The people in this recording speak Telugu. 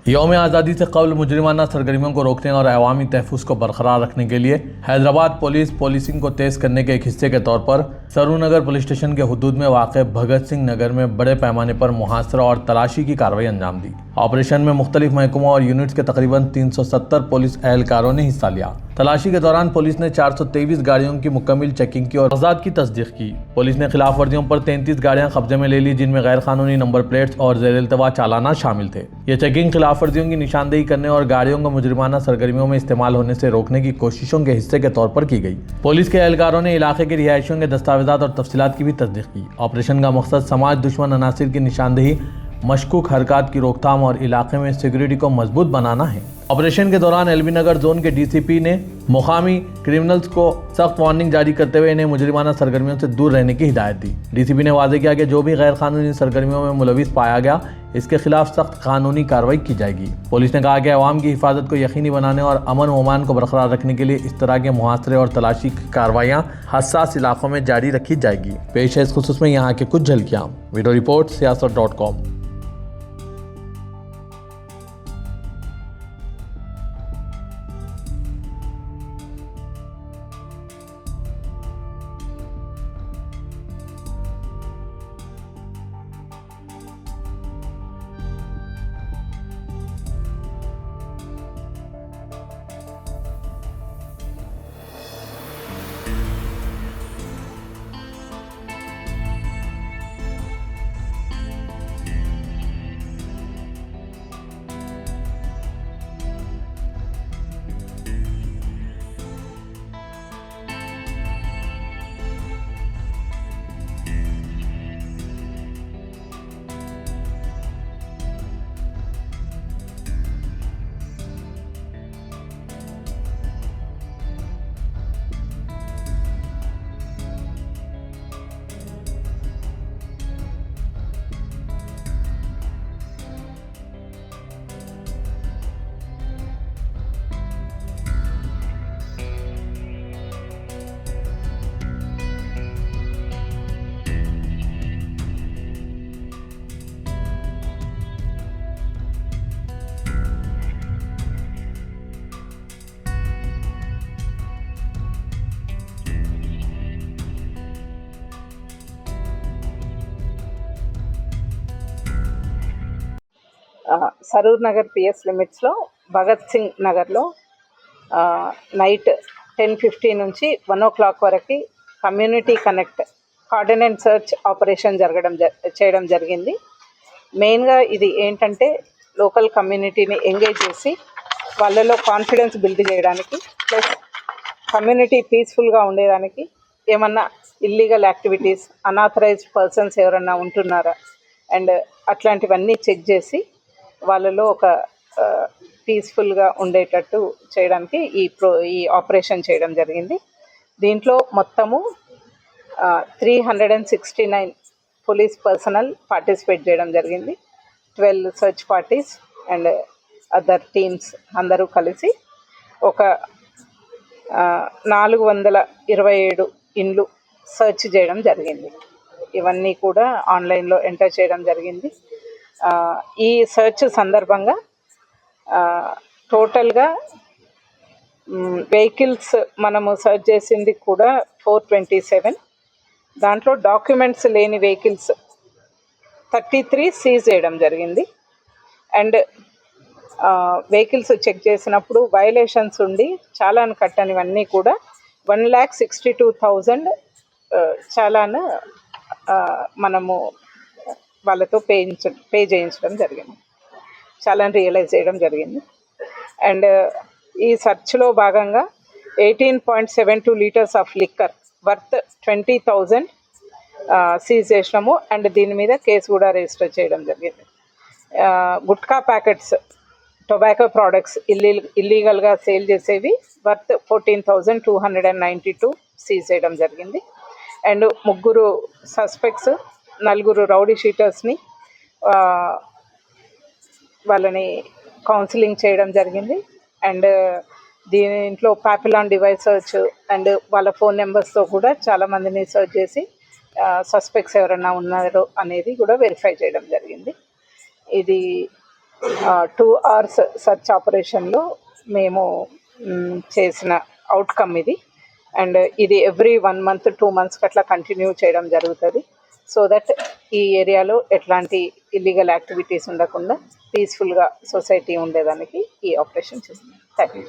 यौम आज़ादी से कबल मुजरिमाना सरगर्मियों को रोकने और अवामी तहफ़्फ़ुज़ को बरकरार रखने के लिए हैदराबाद पोलिसिंग को तेज़ करने के एक हिस्से के तौर पर सरूनगर पुलिस स्टेशन के हुदूद में वाक़ भगत सिंह नगर में बड़े पैमाने पर मुहासरा और तलाशी की कार्रवाई अंजाम दी। ऑपरेशन में मुख्तलिफ महकमों और यूनिट्स के तकरीबन 370 पुलिस एहलकारों ने हिस्सा लिया। तलाशी के दौरान पुलिस ने 423 गाड़ियों की मुकम्मल चेकिंग की और कागजात की तस्दीक की। पुलिस ने खिलाफ वर्जियों पर 33 गाड़ियां कब्जे में ले ली, जिनमें गैर कानूनी नंबर प्लेट्स और ज़ेर-ए-इल्तवा चालाना शामिल थे। ये चेकिंग खिलाफ वर्जियों की निशानदेही करने और गाड़ियों को मुजरिमाना सरगर्मियों में इस्तेमाल होने से रोकने की कोशिशों के हिस्से के तौर पर की गई। पुलिस के एहलकारों ने इलाके के रिहायशियों के दस्तावेजात और तफसीलात की भी तस्दीक की। ऑपरेशन का मकसद समाज दुश्मन अनासिर की निशानदेही, मशकूक हरकत की रोकथाम और इलाके में सिक्योरिटी को मजबूत बनाना है। ऑपरेशन के दौरान एलबी नगर जोन के डीसीपी ने मुकामी क्रिमिनल्स को सख्त वार्निंग जारी करते हुए इन्हें मुजरिमाना सरगर्मियों से दूर रहने की हिदायत दी। डीसीपी ने वाज़ेह किया कि जो भी गैर कानूनी सरगर्मियों में मुलविस पाया गया, इसके खिलाफ सख्त कानूनी कार्रवाई की जाएगी। पुलिस ने कहा कि अवाम की हिफाजत को यकीनी बनाने और अमन व अमान को बरकरार रखने के लिए इस तरह के मुहासरे और तलाशी की कार्रवाइयाँ हसास इलाकों में जारी रखी जाएगी। पेश है इस खुसूस में यहाँ की कुछ झलकियाँ। Video report siyaasat.com। Saroor Nagar PS లిమిట్స్లో భగత్ సింగ్ నగర్లో నైట్ 10:50 నుంచి 1 o'clock వరకు కమ్యూనిటీ కనెక్ట్ కార్డినెంట్ సర్చ్ ఆపరేషన్ చేయడం జరిగింది. మెయిన్గా ఇది ఏంటంటే లోకల్ కమ్యూనిటీని ఎంగేజ్ చేసి వాళ్ళలో కాన్ఫిడెన్స్ బిల్డ్ చేయడానికి, ప్లస్ కమ్యూనిటీ పీస్ఫుల్గా ఉండేదానికి, ఏమన్నా ఇల్లీగల్ యాక్టివిటీస్, అన్ఆథరైజ్డ్ పర్సన్స్ ఎవరన్నా ఉంటున్నారా అండ్ అట్లాంటివన్నీ చెక్ చేసి వాళ్ళలో ఒక పీస్ఫుల్గా ఉండేటట్టు చేయడానికి ఈ ఆపరేషన్ చేయడం జరిగింది. దీంట్లో మొత్తము 369 పోలీస్ పర్సనల్ పార్టిసిపేట్ చేయడం జరిగింది. 12 search parties and other teams అందరూ కలిసి ఒక 427 ఇండ్లు సర్చ్ చేయడం జరిగింది. ఇవన్నీ కూడా ఆన్లైన్లో ఎంటర్ చేయడం జరిగింది. ఈ సర్చ్ సందర్భంగా టోటల్గా వెహికల్స్ మనము సర్చ్ చేసింది కూడా 427. దాంట్లో డాక్యుమెంట్స్ లేని వెహికల్స్ 33 సీజ్ చేయడం జరిగింది. అండ్ వెహికల్స్ చెక్ చేసినప్పుడు వైలేషన్స్ ఉండి చాలాన్ కట్టనివన్నీ కూడా 1,62,000 చాలాన్ మనము వాళ్ళతో పే చేయించడం జరిగింది. చాలా రియలైజ్ చేయడం జరిగింది. అండ్ ఈ సర్చ్లో భాగంగా 18.72 litres of liquor worth 20,000 seize చేసినాము. అండ్ దీని మీద కేసు కూడా రిజిస్టర్ చేయడం జరిగింది. గుట్కా ప్యాకెట్స్, టొబాకో ప్రోడక్ట్స్ ఇల్లీగల్గా సేల్ చేసేవి వర్త్ 14,292 సీజ్ చేయడం జరిగింది. అండ్ 3 సస్పెక్ట్స్, 4 రౌడీ షీటర్స్ని వాళ్ళని కౌన్సిలింగ్ చేయడం జరిగింది. అండ్ దీంట్లో పాపిలాన్ డివైస్ సర్చ్ అండ్ వాళ్ళ ఫోన్ నెంబర్స్తో కూడా చాలామందిని సర్చ్ చేసి సస్పెక్ట్స్ ఎవరైనా ఉన్నారో అనేది కూడా వెరిఫై చేయడం జరిగింది. ఇది 2 hours సర్చ్ ఆపరేషన్లో మేము చేసిన అవుట్కమ్ ఇది. అండ్ ఇది ఎవ్రీ 1 month 2 months అట్లా కంటిన్యూ చేయడం జరుగుతుంది. సో దట్ ఈ ఏరియాలో ఎట్లాంటి ఇల్లీగల్ యాక్టివిటీస్ ఉండకుండా పీస్ఫుల్గా సొసైటీ ఉండేదానికి ఈ ఆపరేషన్ చేస్తున్నాం. Thank you.